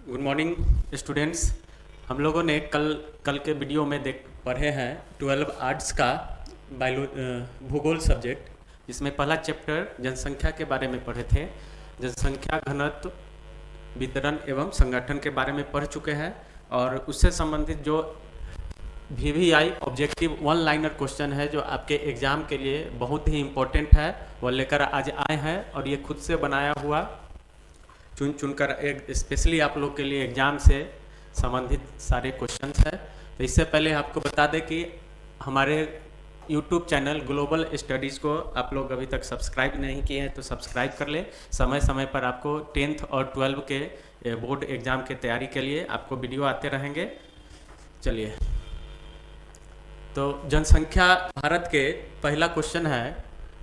Good morning students. हम लोगों ने कल के वीडियो में पढ़े हैं 12 आर्ट्स का भूगोल सब्जेक्ट, जिसमें पहला चैप्टर जनसंख्या के बारे में पढ़े थे। जनसंख्या घनत्व, वितरण एवं संगठन के बारे में पढ़ चुके हैं और उससे संबंधित जो VVI objective one liner question है जो आपके एग्ज़ाम के लिए बहुत ही इम्पोर्टेंट है, वो लेकर आज आए हैं। और ये खुद से बनाया हुआ चुनकर एक स्पेशली आप लोग के लिए एग्ज़ाम से संबंधित सारे क्वेश्चंस हैं। तो इससे पहले आपको बता दें कि हमारे YouTube चैनल ग्लोबल स्टडीज़ को आप लोग अभी तक सब्सक्राइब नहीं किए हैं तो सब्सक्राइब कर ले। समय समय पर आपको 10th और 12 के बोर्ड एग्ज़ाम के तैयारी के लिए आपको वीडियो आते रहेंगे। चलिए, तो जनसंख्या भारत के पहला क्वेश्चन है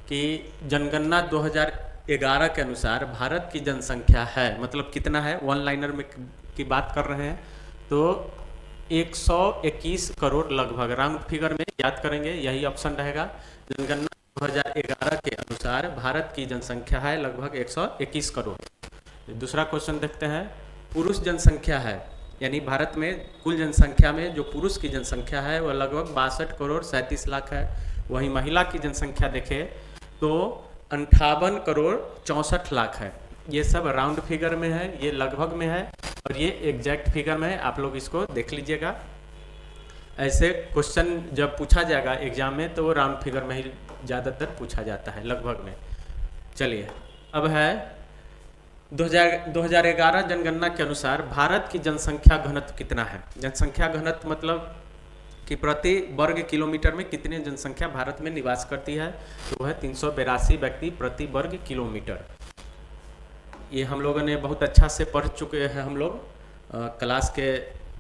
कि जनगणना 2011 के अनुसार भारत की जनसंख्या है, मतलब कितना है, वन लाइनर में की बात कर रहे हैं, तो 121 करोड़ लगभग, राउंड फिगर में याद करेंगे, यही ऑप्शन रहेगा। जनगणना 2011 के अनुसार भारत की जनसंख्या है लगभग 121 करोड़। दूसरा क्वेश्चन देखते हैं, पुरुष जनसंख्या है, यानी भारत में कुल जनसंख्या में जो पुरुष की जनसंख्या है वह लगभग 62 करोड़ 37 लाख है। वहीं महिला की जनसंख्या देखें तो 58 करोड़ 64 लाख है। ये सब राउंड फिगर में है, ये लगभग में है और ये एग्जैक्ट फिगर में है, आप लोग इसको देख लीजिएगा। ऐसे क्वेश्चन जब पूछा जाएगा एग्जाम में तो वो राउंड फिगर में ही ज़्यादातर पूछा जाता है, लगभग में। चलिए, अब है 2011 जनगणना के अनुसार भारत की जनसंख्या घनत्व कितना है। जनसंख्या घनत्व मतलब कि प्रति वर्ग किलोमीटर में कितनी जनसंख्या भारत में निवास करती है, तो वह 382 व्यक्ति प्रति वर्ग किलोमीटर। ये हम लोगों ने बहुत अच्छा से पढ़ चुके हैं। हम लोग क्लास के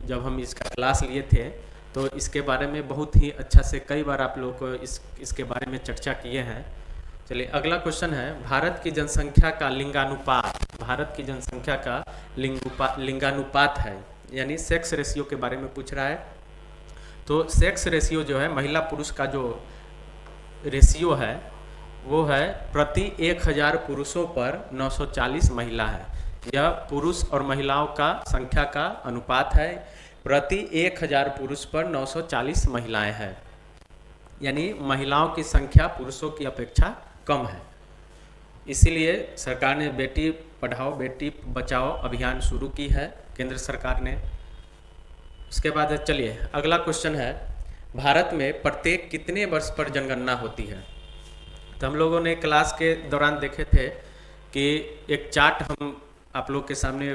जब हम इसका क्लास लिए थे तो इसके बारे में बहुत ही अच्छा से कई बार आप लोगों को इसके बारे में चर्चा किए हैं। चलिए, अगला क्वेश्चन है, भारत की जनसंख्या का लिंगानुपात। भारत की जनसंख्या का लिंगानुपात है, यानी सेक्स रेशियो के बारे में पूछ रहा है। तो सेक्स रेशियो जो है, महिला पुरुष का जो रेशियो है वो है प्रति 1000 पुरुषों पर 940 महिला है। यह पुरुष और महिलाओं का संख्या का अनुपात है। प्रति 1000 पुरुष पर 940 महिलाएं हैं, यानी महिलाओं की संख्या पुरुषों की अपेक्षा कम है। इसीलिए सरकार ने बेटी पढ़ाओ बेटी बचाओ अभियान शुरू की है, केंद्र सरकार ने। उसके बाद चलिए, अगला क्वेश्चन है, भारत में प्रत्येक कितने वर्ष पर जनगणना होती है। तो हम लोगों ने क्लास के दौरान देखे थे कि एक चार्ट हम आप लोग के सामने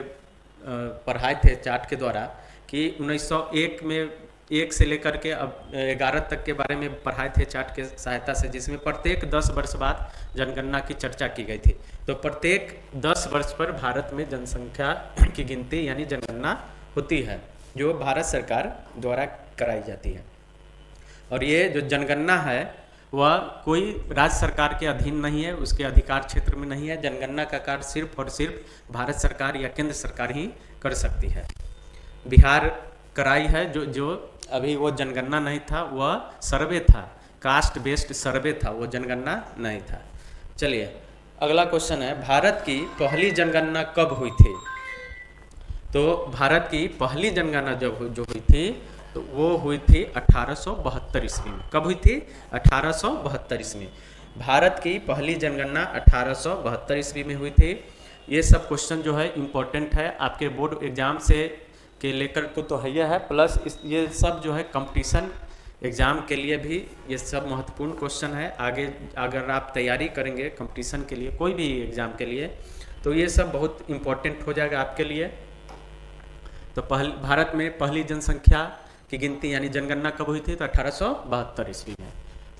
पढ़ाए थे, चार्ट के द्वारा, कि 1901 में 1 से लेकर के अब 11 तक के बारे में पढ़ाए थे चार्ट के सहायता से, जिसमें प्रत्येक 10 वर्ष बाद जनगणना की चर्चा की गई थी। तो प्रत्येक 10 वर्ष पर भारत में जनसंख्या की गिनती यानी जनगणना होती है, जो भारत सरकार द्वारा कराई जाती है। और ये जो जनगणना है वह कोई राज्य सरकार के अधीन नहीं है, उसके अधिकार क्षेत्र में नहीं है। जनगणना का कार्य सिर्फ और सिर्फ भारत सरकार या केंद्र सरकार ही कर सकती है। बिहार कराई है, जो अभी वो जनगणना नहीं था, वह सर्वे था, कास्ट बेस्ड सर्वे था, वो जनगणना नहीं था। चलिए, अगला क्वेश्चन है, भारत की पहली जनगणना कब हुई थी। तो भारत की पहली जनगणना जो हुई थी तो वो हुई थी 1872 ईस्वी में। कब हुई थी? 1872 ईस्वी में। भारत की पहली जनगणना 1872 ईस्वी में हुई थी। ये सब क्वेश्चन जो है इम्पोर्टेंट है, आपके बोर्ड एग्जाम से के लेकर को तो है ही है, प्लस ये सब जो है कंपटीशन एग्ज़ाम के लिए भी ये सब महत्वपूर्ण क्वेश्चन है। आगे अगर आप तैयारी करेंगे कंपटीशन के लिए, कोई भी एग्ज़ाम के लिए, तो ये सब बहुत इम्पोर्टेंट हो जाएगा आपके लिए। तो भारत में पहली जनसंख्या की गिनती यानी जनगणना कब हुई थी? तो 1872 ईस्वी में।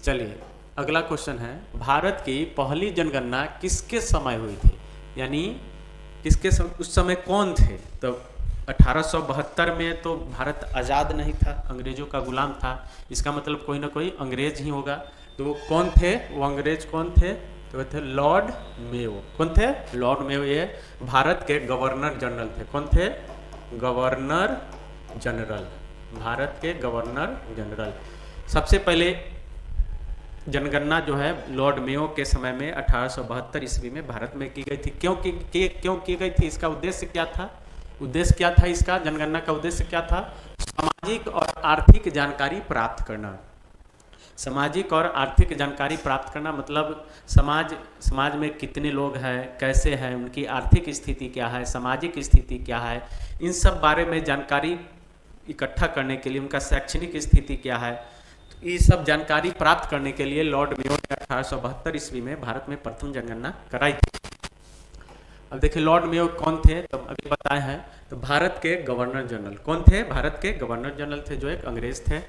चलिए, अगला क्वेश्चन है, भारत की पहली जनगणना किसके समय हुई थी, यानी किसके उस समय कौन थे। तो 1872 में तो भारत आज़ाद नहीं था, अंग्रेज़ों का गुलाम था, इसका मतलब कोई ना कोई अंग्रेज ही होगा। तो कौन थे वो अंग्रेज? कौन थे? तो वे थे लॉर्ड मेयो। कौन थे? Lord Mayo. ये भारत के गवर्नर जनरल थे। कौन थे? गवर्नर जनरल, भारत के गवर्नर जनरल। सबसे पहले जनगणना जो है लॉर्ड मेयो के समय में 1872 ईस्वी में भारत में की गई थी। क्यों की गई थी? इसका उद्देश्य क्या था? उद्देश्य क्या था इसका? जनगणना का उद्देश्य क्या था? सामाजिक और आर्थिक जानकारी प्राप्त करना। सामाजिक और आर्थिक जानकारी प्राप्त करना मतलब समाज में कितने लोग हैं, कैसे हैं, उनकी आर्थिक स्थिति क्या है, सामाजिक स्थिति क्या है, इन सब बारे में जानकारी इकट्ठा करने के लिए, उनका शैक्षणिक स्थिति क्या है, तो ये सब जानकारी प्राप्त करने के लिए लॉर्ड मेयो ने 1872 ईस्वी में भारत में प्रथम जनगणना कराई थी। अब देखिए लॉर्ड मेयो कौन थे, तो अभी बताए हैं। तो भारत के गवर्नर जनरल कौन थे? भारत के गवर्नर जनरल थे जो एक अंग्रेज थे।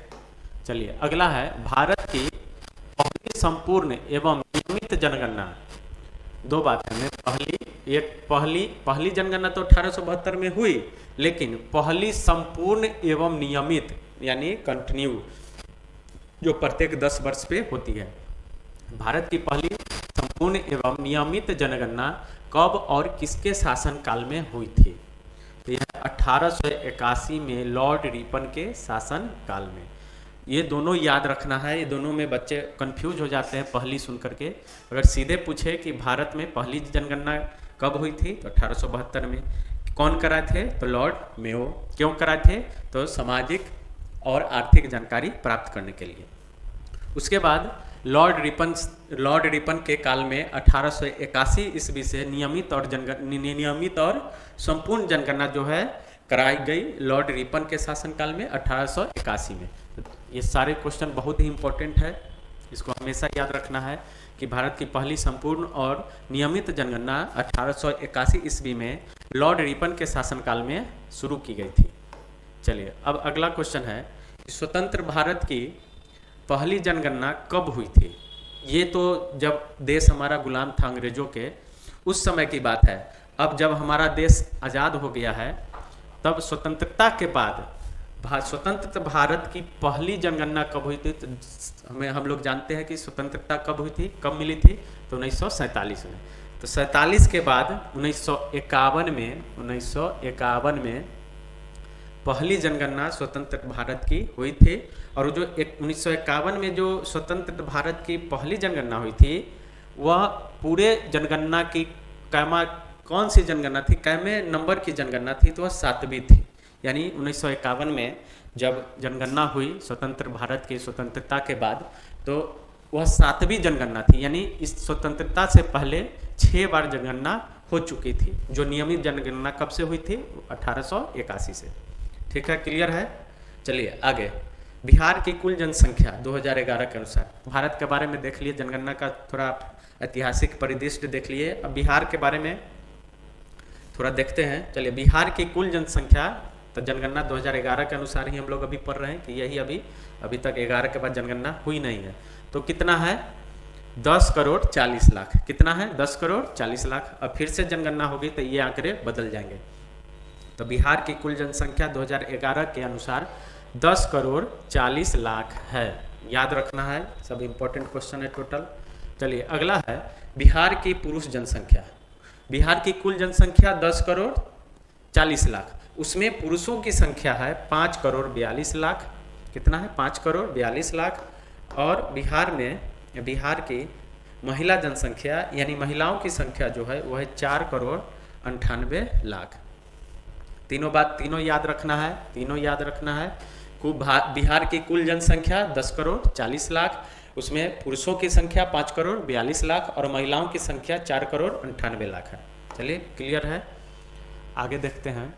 चलिए अगला है, भारत की पहली संपूर्ण एवं नियमित जनगणना। दो बातें हैं, पहली जनगणना तो 1872 में हुई, लेकिन पहली संपूर्ण एवं नियमित यानी कंटिन्यू जो प्रत्येक 10 वर्ष पे होती है। भारत की पहली संपूर्ण एवं नियमित जनगणना कब और किसके शासनकाल में हुई थी? तो यह 1881 में लॉर्ड रिपन के शासनकाल में। ये दोनों याद रखना है, ये दोनों में बच्चे कंफ्यूज हो जाते हैं पहली सुन करके। अगर सीधे पूछे कि भारत में पहली जनगणना कब हुई थी, तो 1872 में। कौन कराए थे? तो लॉर्ड मेयो। क्यों कराए थे? तो सामाजिक और आर्थिक जानकारी प्राप्त करने के लिए। उसके बाद लॉर्ड रिपन के काल में 1881 ईस्वी से नियमित और संपूर्ण जनगणना जो है कराई गई लॉर्ड रिपन के शासनकाल में 1881 में। ये सारे क्वेश्चन बहुत ही इंपॉर्टेंट है, इसको हमेशा याद रखना है कि भारत की पहली संपूर्ण और नियमित जनगणना 1881 ईस्वी में लॉर्ड रिपन के शासनकाल में शुरू की गई थी। चलिए अब अगला क्वेश्चन है, स्वतंत्र भारत की पहली जनगणना कब हुई थी? ये तो जब देश हमारा गुलाम था अंग्रेजों के, उस समय की बात है। अब जब हमारा देश आज़ाद हो गया है, तब स्वतंत्रता के बाद स्वतंत्र भारत की पहली जनगणना कब हुई थी? तो हम लोग जानते हैं कि स्वतंत्रता कब हुई थी, कब मिली थी? तो 1947 में। तो 47 के बाद 1951 में पहली जनगणना स्वतंत्र भारत की हुई थी। और जो 1951 में जो स्वतंत्र भारत की पहली जनगणना हुई थी, वह पूरे जनगणना की कौन सी जनगणना थी, कैमे नंबर की जनगणना थी? तो वह 7वीं थी। यानी 1951 में जब जनगणना हुई स्वतंत्र भारत की स्वतंत्रता के बाद, तो वह 7वीं जनगणना थी। यानी इस स्वतंत्रता से पहले 6 बार जनगणना हो चुकी थी। जो नियमित जनगणना कब से हुई थी? 1881 से। ठीक है, क्लियर है? चलिए आगे, बिहार की कुल जनसंख्या 2011 के अनुसार। भारत के बारे में देख लिए, जनगणना का थोड़ा ऐतिहासिक परिदृश्य देख लिए। अब बिहार के बारे में थोड़ा देखते हैं। चलिए, बिहार की कुल जनसंख्या, तो जनगणना 2011 के अनुसार ही हम लोग अभी पढ़ रहे हैं कि यही अभी तक 11 के बाद जनगणना हुई नहीं है। तो कितना है? 10 करोड़ 40 लाख। कितना है? 10 करोड़ 40 लाख। अब फिर से जनगणना होगी तो ये आंकड़े बदल जाएंगे। तो बिहार की कुल जनसंख्या 2011 के अनुसार 10 करोड़ 40 लाख है। याद रखना है, सब इंपॉर्टेंट क्वेश्चन है टोटल। चलिए अगला है, बिहार की पुरुष जनसंख्या। बिहार की कुल जनसंख्या 10 करोड़ 40 लाख, उसमें पुरुषों की संख्या है 5 करोड़ 42 लाख। कितना है? 5 करोड़ 42 लाख। और बिहार की महिला जनसंख्या यानी महिलाओं की संख्या जो है वह है 4 करोड़ 98 लाख। तीनों याद रखना है। बिहार की कुल जनसंख्या 10 करोड़ 40 लाख, उसमें पुरुषों की संख्या 5 करोड़ 42 लाख और महिलाओं की संख्या 4 करोड़ 98 लाख है। चलिए क्लियर है, आगे देखते हैं।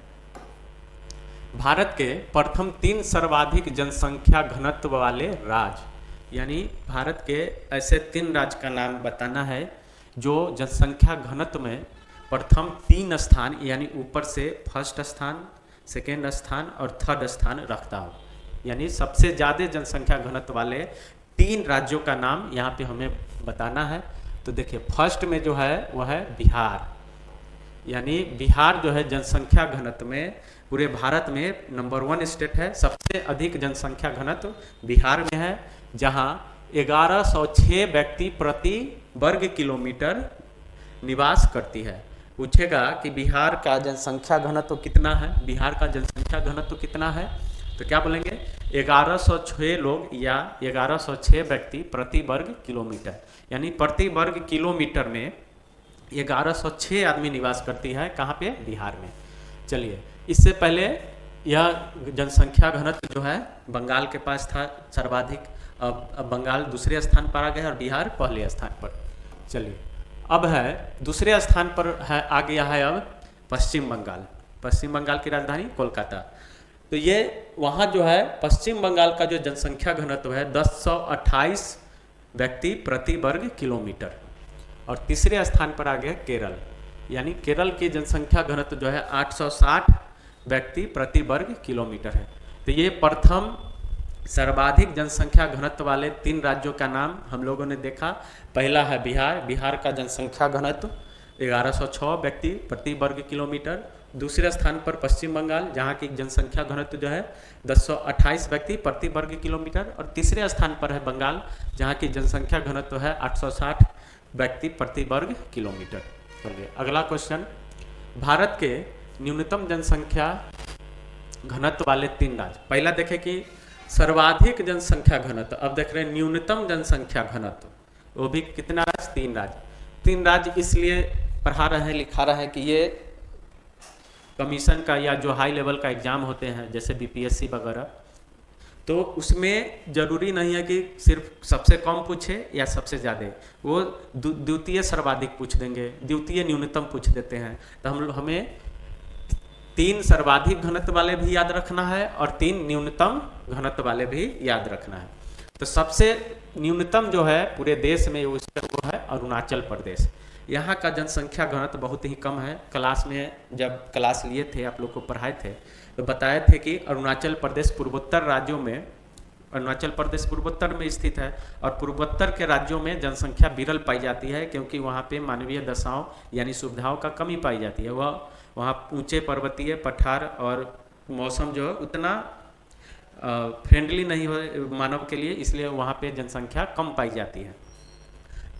भारत के प्रथम 3 सर्वाधिक जनसंख्या घनत्व वाले राज्य, यानी भारत के ऐसे 3 राज्य का नाम बताना है जो जनसंख्या घनत्व में प्रथम 3 स्थान यानी ऊपर से फर्स्ट स्थान, सेकेंड स्थान और थर्ड स्थान रखता हो। यानी सबसे ज़्यादा जनसंख्या घनत्व वाले 3 राज्यों का नाम यहाँ पे हमें बताना है। तो देखिए फर्स्ट में जो है वह है बिहार। यानी बिहार जो है जनसंख्या घनत्व में पूरे भारत में नंबर 1 स्टेट है। सबसे अधिक जनसंख्या घनत्व बिहार में है, जहाँ 1106 व्यक्ति प्रति वर्ग किलोमीटर निवास करती है। पूछेगा कि बिहार का जनसंख्या घनत्व कितना है, बिहार का जनसंख्या घनत्व कितना है, तो क्या बोलेंगे? 1106 लोग या 1106 व्यक्ति प्रति वर्ग किलोमीटर। यानी प्रति वर्ग किलोमीटर में 1106 आदमी निवास करती है। कहाँ पे? बिहार में। चलिए, इससे पहले यह जनसंख्या घनत्व जो है बंगाल के पास था सर्वाधिक, अब बंगाल दूसरे स्थान पर आ गया और बिहार पहले स्थान पर। चलिए, अब है दूसरे स्थान पर है, आ गया है अब पश्चिम बंगाल। पश्चिम बंगाल की राजधानी कोलकाता। तो ये वहाँ जो है पश्चिम बंगाल का जो जनसंख्या घनत्व है 1028 व्यक्ति प्रति वर्ग किलोमीटर। और तीसरे स्थान पर आ गया केरल, यानी केरल की जनसंख्या घनत्व जो है 860 व्यक्ति प्रति वर्ग किलोमीटर है। तो ये प्रथम सर्वाधिक जनसंख्या घनत्व वाले 3 राज्यों का नाम हम लोगों ने देखा। पहला है बिहार, बिहार का जनसंख्या घनत्व 1106 व्यक्ति प्रति वर्ग किलोमीटर। दूसरे स्थान पर पश्चिम बंगाल, जहाँ की जनसंख्या घनत्व जो है 1028 व्यक्ति प्रति वर्ग किलोमीटर। और तीसरे स्थान पर है बंगाल, जहाँ की जनसंख्या घनत्व है 860 व्यक्ति प्रति वर्ग किलोमीटर। चलिए, अगला क्वेश्चन, भारत के न्यूनतम जनसंख्या घनत्व वाले 3 राज्य। पहला देखें कि सर्वाधिक जनसंख्या घनत्व, अब देख रहे हैं न्यूनतम जनसंख्या घनत्व, वो भी कितना राज्य? 3 राज्य। 3 राज्य इसलिए पढ़ा रहे हैं, लिखा रहे हैं कि ये कमीशन का या जो हाई लेवल का एग्जाम होते हैं जैसे बीपीएससी वगैरह, तो उसमें जरूरी नहीं है कि सिर्फ सबसे कम पूछे या सबसे ज़्यादा, वो द्वितीय सर्वाधिक पूछ देंगे, द्वितीय न्यूनतम पूछ देते हैं। तो हमें 3 सर्वाधिक घनत्व वाले भी याद रखना है और 3 न्यूनतम घनत्व वाले भी याद रखना है। तो सबसे न्यूनतम जो है पूरे देश में वो है अरुणाचल प्रदेश। यहाँ का जनसंख्या घनत्व बहुत ही कम है। क्लास में जब क्लास लिए थे, आप लोग को पढ़ाए थे, तो बताए थे कि अरुणाचल प्रदेश पूर्वोत्तर राज्यों में, अरुणाचल प्रदेश पूर्वोत्तर में स्थित है और पूर्वोत्तर के राज्यों में जनसंख्या विरल पाई जाती है, क्योंकि वहाँ पे मानवीय दशाओं यानी सुविधाओं का कमी पाई जाती है। वह वहाँ ऊंचे पर्वतीय पठार और मौसम जो है उतना फ्रेंडली नहीं हो मानव के लिए, इसलिए वहाँ पे जनसंख्या कम पाई जाती है।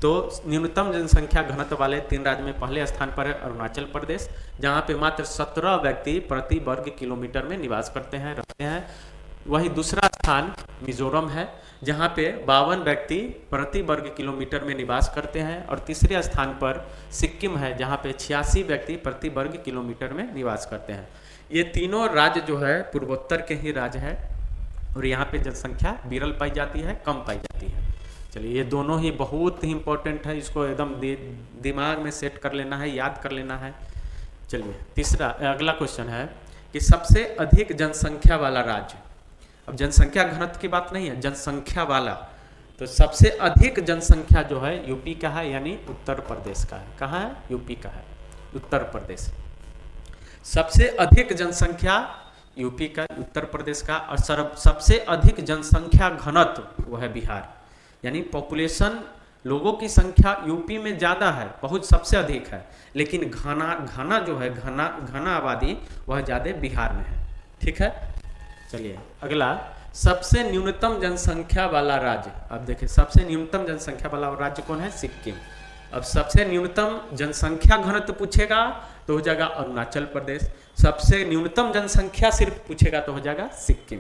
तो न्यूनतम जनसंख्या घनत्व वाले 3 राज्य में पहले स्थान पर है अरुणाचल प्रदेश, जहाँ पे मात्र 17 व्यक्ति प्रति वर्ग किलोमीटर में निवास करते हैं, रहते हैं। वहीं दूसरा स्थान मिजोरम है, जहाँ पे 52 व्यक्ति प्रति वर्ग किलोमीटर में निवास करते हैं। और तीसरे स्थान पर सिक्किम है, जहाँ पे 86 व्यक्ति प्रति वर्ग किलोमीटर में निवास करते हैं। ये तीनों राज्य जो है पूर्वोत्तर के ही राज्य है और यहाँ पे जनसंख्या विरल पाई जाती है, कम पाई जाती है। चलिए, ये दोनों ही बहुत ही इंपॉर्टेंट है, इसको एकदम दिमाग में सेट कर लेना है, याद कर लेना है। चलिए, अगला क्वेश्चन है कि सबसे अधिक जनसंख्या वाला राज्य। अब जनसंख्या घनत्व की बात नहीं है, जनसंख्या वाला। तो सबसे अधिक जनसंख्या जो है यूपी का है, यानी उत्तर प्रदेश का है। कहाँ है? यूपी का है, उत्तर प्रदेश। सबसे अधिक जनसंख्या यूपी का, उत्तर प्रदेश का। और सबसे अधिक जनसंख्या घनत्व वो है बिहार, यानी पॉपुलेशन, लोगों की संख्या यूपी में ज़्यादा है, बहुत सबसे अधिक है, लेकिन घना जो है, घना आबादी वह ज़्यादा बिहार में है। ठीक है, चलिए अगला, सबसे न्यूनतम जनसंख्या वाला राज्य। अब देखिए, सबसे न्यूनतम जनसंख्या वाला राज्य कौन है? सिक्किम। अब सबसे न्यूनतम जनसंख्या घनत्व पूछेगा तो हो जाएगा अरुणाचल प्रदेश। सबसे न्यूनतम जनसंख्या सिर्फ पूछेगा तो हो जाएगा सिक्किम।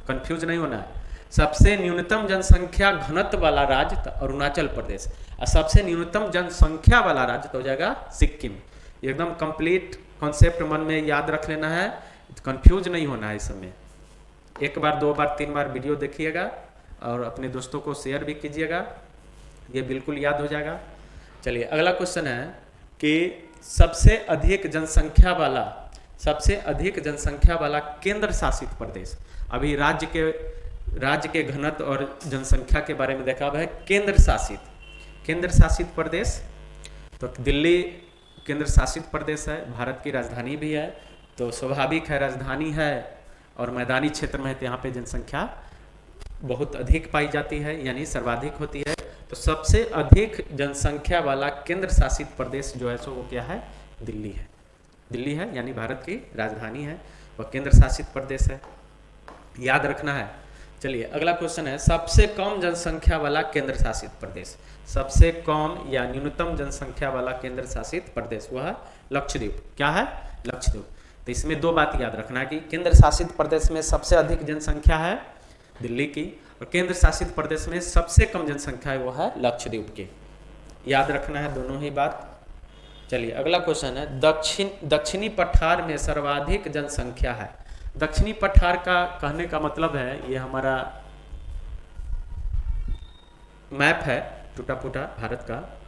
कंफ्यूज नहीं होना है। सबसे न्यूनतम जनसंख्या घनत्व वाला राज्य तो अरुणाचल प्रदेश, और सबसे न्यूनतम जनसंख्या वाला राज्य तो हो जाएगा सिक्किम। एकदम कंप्लीट कॉन्सेप्ट मन में याद रख लेना है, कंफ्यूज नहीं होना है इस समय। 1 बार 2 बार 3 बार वीडियो देखिएगा और अपने दोस्तों को शेयर भी कीजिएगा, ये बिल्कुल याद हो जाएगा। चलिए, अगला क्वेश्चन है कि सबसे अधिक जनसंख्या वाला केंद्र शासित प्रदेश। अभी राज्य के घनत्व और जनसंख्या के बारे में देखा है। केंद्र शासित प्रदेश, तो दिल्ली केंद्र शासित प्रदेश है, भारत की राजधानी भी है, तो स्वाभाविक है, राजधानी है और मैदानी क्षेत्र में है, तो यहाँ पे जनसंख्या बहुत अधिक पाई जाती है, यानी सर्वाधिक होती है। तो सबसे अधिक जनसंख्या वाला केंद्र शासित प्रदेश जो है सो वो क्या है? दिल्ली है, यानी भारत की राजधानी है, वह केंद्र शासित प्रदेश है, याद रखना है। चलिए, अगला क्वेश्चन है, सबसे कम जनसंख्या वाला केंद्र शासित प्रदेश। सबसे कम या न्यूनतम जनसंख्या वाला केंद्र शासित प्रदेश वह है लक्षद्वीप। क्या है? लक्षद्वीप। तो इसमें 2 बात याद रखना है कि केंद्र शासित प्रदेश में सबसे अधिक जनसंख्या है दिल्ली की, और केंद्र शासित प्रदेश में सबसे कम जनसंख्या है वो है लक्षद्वीप की। याद रखना है दोनों ही बात। चलिए अगला क्वेश्चन है, दक्षिणी पठार में सर्वाधिक जनसंख्या है। दक्षिणी पठार का कहने का मतलब है, ये हमारा मैप है टूटा फूटा भारत का,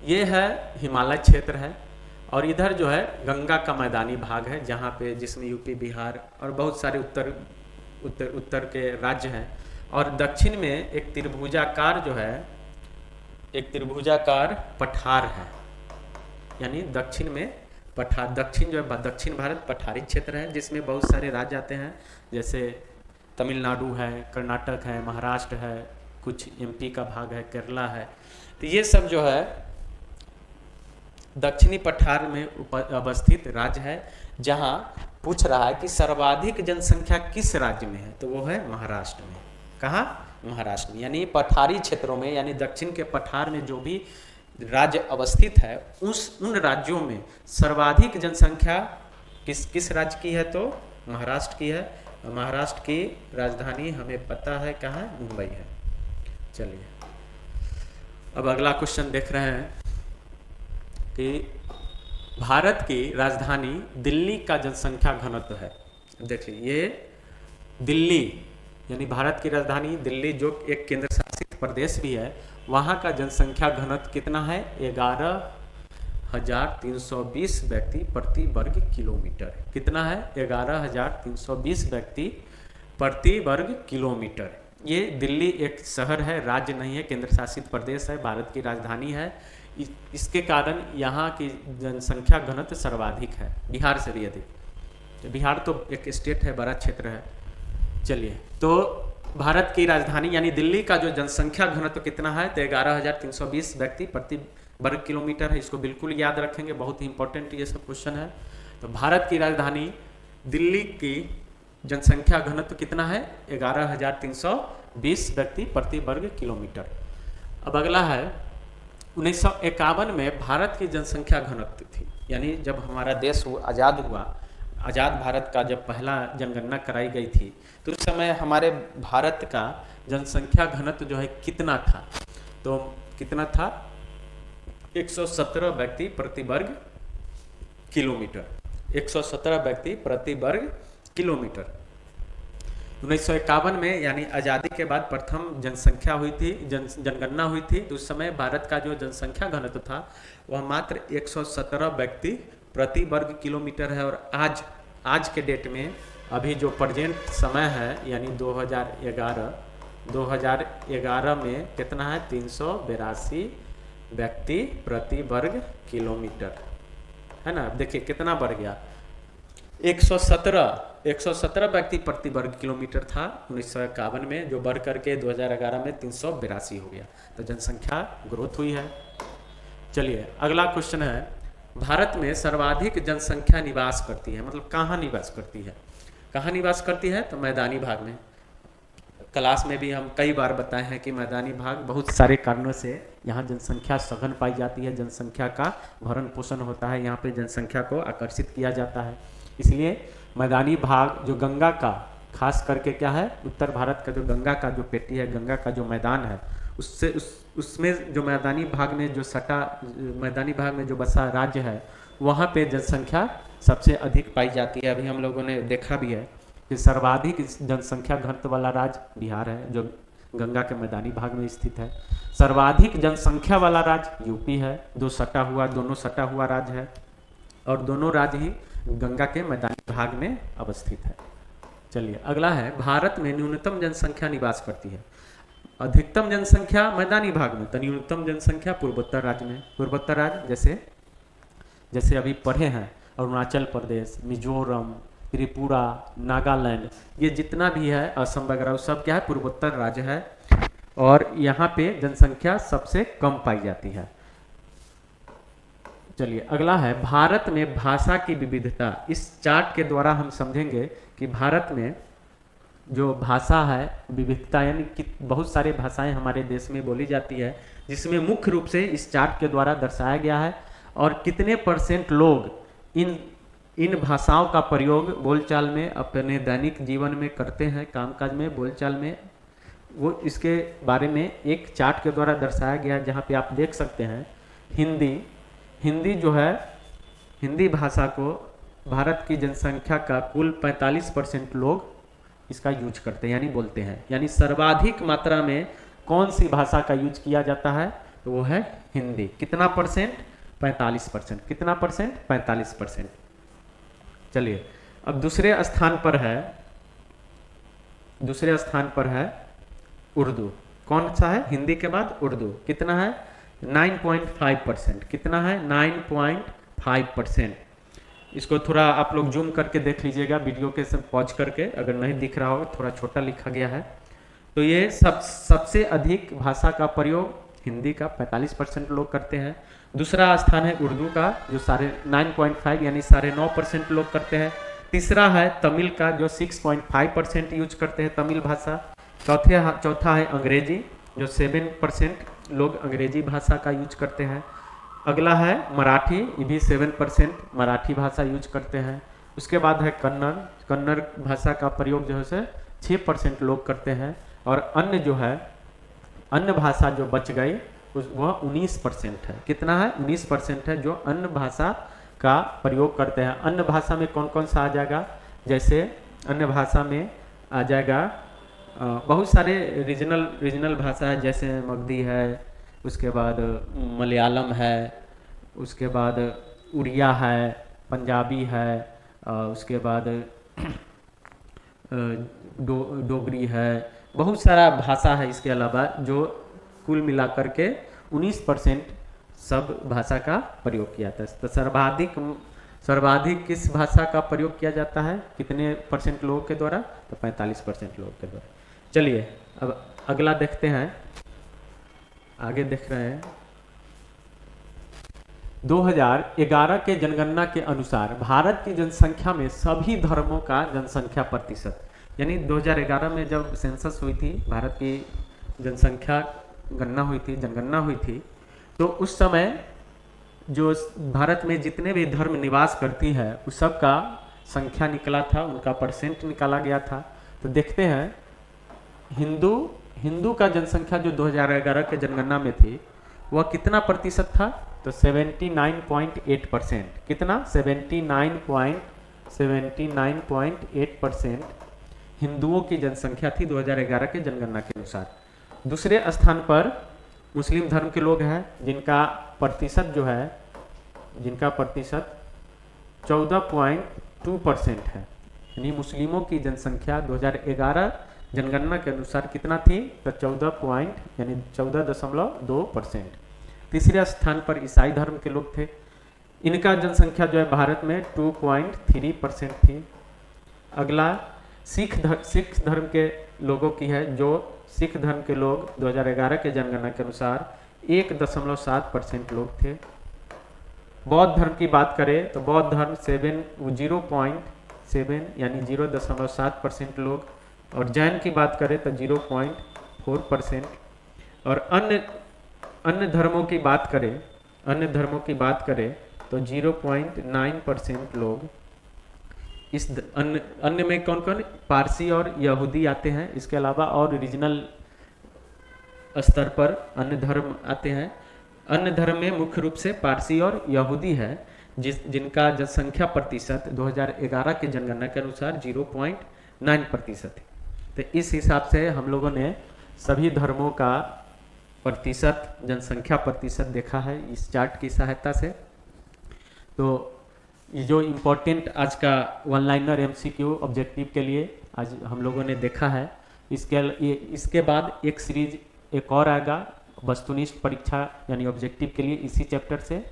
ये है हिमालय क्षेत्र है, और इधर जो है गंगा का मैदानी भाग है, जहाँ पे जिसमें यूपी बिहार और बहुत सारे उत्तर के राज्य हैं। और दक्षिण में एक त्रिभुजाकार जो है, एक त्रिभुजाकार पठार है, यानी दक्षिण में पठार, दक्षिण जो है दक्षिण भारत पठारी क्षेत्र है, जिसमें बहुत सारे राज्य आते हैं, जैसे तमिलनाडु है, कर्नाटक है, महाराष्ट्र है, कुछ एमपी का भाग है, केरला है। तो ये सब जो है दक्षिणी पठार में अवस्थित राज्य है, जहाँ पूछ रहा है कि सर्वाधिक जनसंख्या किस राज्य में है, तो वो है महाराष्ट्र में। कहाँ? महाराष्ट्र में, यानी पठारी क्षेत्रों में, यानी दक्षिण के पठार में जो भी राज्य अवस्थित है, उन राज्यों में सर्वाधिक जनसंख्या किस राज्य की है, तो महाराष्ट्र की है। महाराष्ट्र की राजधानी हमें पता है कहाँ है, मुंबई है। चलिए अब अगला क्वेश्चन देख रहे हैं कि भारत की राजधानी दिल्ली का जनसंख्या घनत्व है। देखिए ये दिल्ली यानी भारत की राजधानी दिल्ली, जो एक केंद्र शासित प्रदेश भी है, वहाँ का जनसंख्या घनत्व कितना है? 11,320 व्यक्ति प्रति वर्ग किलोमीटर। कितना है? 11,320 व्यक्ति प्रति वर्ग किलोमीटर। ये दिल्ली एक शहर है, राज्य नहीं है, केंद्र शासित प्रदेश है, भारत की राजधानी है। इसके कारण यहाँ की जनसंख्या घनत्व सर्वाधिक है, बिहार से भी अधिक। बिहार तो एक स्टेट है, बड़ा क्षेत्र है। चलिए, तो भारत की राजधानी यानी दिल्ली का जो जनसंख्या घनत्व कितना है, तो 11,320 व्यक्ति प्रति वर्ग किलोमीटर है। इसको बिल्कुल याद रखेंगे, बहुत ही इंपॉर्टेंट ये सब क्वेश्चन है। तो भारत की राजधानी दिल्ली की जनसंख्या घनत्व कितना है? 11,320 व्यक्ति प्रति वर्ग किलोमीटर। अब अगला है 1951 में भारत की जनसंख्या घनत्व थी, यानी जब हमारा देश आज़ाद हुआ, आज़ाद भारत का जब पहला जनगणना कराई गई थी, तो उस समय हमारे भारत का जनसंख्या घनत्व जो है कितना था? तो कितना था? 117 व्यक्ति प्रति वर्ग किलोमीटर। 117 व्यक्ति प्रति वर्ग किलोमीटर। 1951 में यानी आज़ादी के बाद प्रथम जनसंख्या हुई थी, जनगणना हुई थी, तो उस समय भारत का जो जनसंख्या घनत्व था वह मात्र 117 व्यक्ति प्रति वर्ग किलोमीटर है। और आज के डेट में अभी जो प्रेजेंट समय है, यानी 2011 में कितना है? 382 व्यक्ति प्रति वर्ग किलोमीटर, है ना। देखिए कितना बढ़ गया, 117 व्यक्ति प्रति वर्ग किलोमीटर था 1951 में, जो बढ़ करके 2011 में 382 हो गया। तो जनसंख्या ग्रोथ हुई है। चलिए अगला क्वेश्चन है, भारत में सर्वाधिक जनसंख्या निवास करती है, मतलब कहाँ निवास करती है? कहाँ निवास करती है? तो मैदानी भाग में। क्लास में भी हम कई बार बताए हैं कि मैदानी भाग बहुत सारे कारणों से यहाँ जनसंख्या सघन पाई जाती है, जनसंख्या का भरण पोषण होता है, यहाँ पे जनसंख्या को आकर्षित किया जाता है। इसलिए मैदानी भाग जो गंगा का, खास करके क्या है, उत्तर भारत का जो गंगा का जो पेटी है, गंगा का जो मैदान है, उसमें जो मैदानी भाग में जो मैदानी भाग में जो बसा राज्य है, वहाँ पे जनसंख्या सबसे अधिक पाई जाती है। अभी हम लोगों ने देखा भी है कि सर्वाधिक जनसंख्या घनत्व वाला राज्य बिहार है, जो गंगा के मैदानी भाग में स्थित है। सर्वाधिक जनसंख्या वाला राज्य यूपी है, दोनों सटा हुआ राज्य है, और दोनों राज्य ही गंगा के मैदानी भाग में अवस्थित है। चलिए अगला है, भारत में न्यूनतम जनसंख्या निवास करती है। अधिकतम जनसंख्या मैदानी भाग में, तो न्यूनतम जनसंख्या पूर्वोत्तर राज्य में। पूर्वोत्तर राज्य जैसे अभी पढ़े हैं, अरुणाचल प्रदेश, मिजोरम, त्रिपुरा, नागालैंड, ये जितना भी है, असम वगैरह, सब क्या है? पूर्वोत्तर राज्य है, और यहाँ पे जनसंख्या सबसे कम पाई जाती है। चलिए अगला है, भारत में भाषा की विविधता। इस चार्ट के द्वारा हम समझेंगे कि भारत में जो भाषा है विविधता, यानी कि बहुत सारे भाषाएं हमारे देश में बोली जाती है, जिसमें मुख्य रूप से इस चार्ट के द्वारा दर्शाया गया है, और कितने % लोग इन भाषाओं का प्रयोग बोलचाल में अपने दैनिक जीवन में करते हैं, कामकाज में, बोलचाल में, वो इसके बारे में एक चार्ट के द्वारा दर्शाया गया है, जहाँ पे आप देख सकते हैं हिंदी, हिंदी जो है, हिंदी भाषा को भारत की जनसंख्या का कुल 45% लोग इसका यूज करते हैं यानी बोलते हैं। यानी सर्वाधिक मात्रा में कौन सी भाषा का यूज किया जाता है, तो वो है हिंदी। कितना परसेंट? 45%। कितना परसेंट? 45%। चलिए अब दूसरे स्थान पर है उर्दू। कौन सा है? हिंदी के बाद उर्दू। कितना है? 9.5%। कितना है? 9.5%। इसको थोड़ा आप लोग जूम करके देख लीजिएगा, वीडियो के सब पॉज करके, अगर नहीं दिख रहा होगा थोड़ा छोटा लिखा गया है। तो ये सबसे अधिक भाषा का प्रयोग हिंदी का 45% लोग करते हैं। दूसरा स्थान है उर्दू का जो 9.5 यानी 9.5% लोग करते हैं। तीसरा है तमिल का जो 6.5% यूज करते हैं तमिल भाषा। चौथा है अंग्रेजी जो 7% लोग अंग्रेजी भाषा का यूज करते हैं। अगला है मराठी, ये भी 7% मराठी भाषा यूज करते हैं। उसके बाद है कन्नड़ भाषा का प्रयोग जो है 6% लोग करते हैं। और अन्य जो है, अन्य भाषा जो बच गई वह 19% है। कितना है? 19% है जो अन्य भाषा का प्रयोग करते हैं। अन्य भाषा में कौन कौन सा आ जाएगा? जैसे अन्य भाषा में आ जाएगा बहुत सारे रीजनल भाषा है, जैसे मगधी है, उसके बाद मलयालम है, उसके बाद उड़िया है, पंजाबी है, उसके बाद डोगरी है, बहुत सारा भाषा है इसके अलावा जो कुल मिलाकर के 19% सब भाषा का प्रयोग किया जाता है। तो सर्वाधिक किस भाषा का प्रयोग किया जाता है? कितने परसेंट लोगों के द्वारा? तो 45% लोगों के द्वारा। चलिए अब अगला देखते हैं, आगे देख रहे हैं। 2011 के जनगणना के अनुसार भारत की जनसंख्या में सभी धर्मों का जनसंख्या प्रतिशत, यानी 2011 में जब सेंसस हुई थी, भारत की जनसंख्या जनगणना हुई थी, तो उस समय जो भारत में जितने भी धर्म निवास करती है उस सब का संख्या निकला था, उनका परसेंट निकाला गया था। तो देखते हैं हिंदू का जनसंख्या जो 2011 के जनगणना में थी वह कितना प्रतिशत था? तो 79.8%। कितना? 79.8% हिंदुओं की जनसंख्या थी 2011 के जनगणना के अनुसार। दूसरे स्थान पर मुस्लिम धर्म के लोग हैं जिनका प्रतिशत 14.2% है। यानी मुस्लिमों की जनसंख्या 2011 जनगणना के अनुसार कितना थी? तो 14.2%। तीसरे स्थान पर ईसाई धर्म के लोग थे, इनका जनसंख्या जो है भारत में 2.3% थी। अगला सिख धर्म के लोगों की है, जो सिख धर्म के लोग 2011 के जनगणना के अनुसार 1.7% लोग थे। बौद्ध धर्म की बात करें तो बौद्ध धर्म 0.7 यानी 0.7% लोग, और जैन की बात करें तो 0.4%। और अन्य धर्मों की बात करें तो 0.9% लोग। इस अन्य में कौन कौन? पारसी और यहूदी आते हैं। इसके अलावा और रीजनल स्तर पर अन्य धर्म आते हैं। अन्य धर्म में मुख्य रूप से पारसी और यहूदी है, जिनका जनसंख्या प्रतिशत 2011 के जनगणना के अनुसार 0.9% है। तो इस हिसाब से हम लोगों ने सभी धर्मों का प्रतिशत, जनसंख्या प्रतिशत देखा है इस चार्ट की सहायता से। तो ये जो इम्पोर्टेंट आज का वन लाइनर MCQ ऑब्जेक्टिव के लिए आज हम लोगों ने देखा है, इसके बाद एक सीरीज एक और आएगा वस्तुनिष्ठ परीक्षा यानी ऑब्जेक्टिव के लिए इसी चैप्टर से,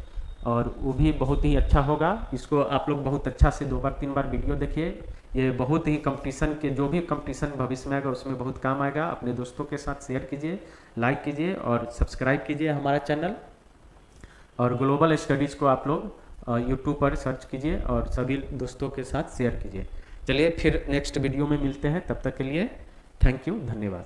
और वो भी बहुत ही अच्छा होगा। इसको आप लोग बहुत अच्छा से 2 बार 3 बार वीडियो देखिए। ये बहुत ही कंपटीशन के, जो भी कंपटीशन भविष्य में आएगा उसमें बहुत काम आएगा। अपने दोस्तों के साथ शेयर कीजिए, लाइक कीजिए और सब्सक्राइब कीजिए हमारा चैनल। और ग्लोबल स्टडीज़ को आप लोग यूट्यूब पर सर्च कीजिए और सभी दोस्तों के साथ शेयर कीजिए। चलिए फिर नेक्स्ट वीडियो में मिलते हैं, तब तक के लिए थैंक यू, धन्यवाद।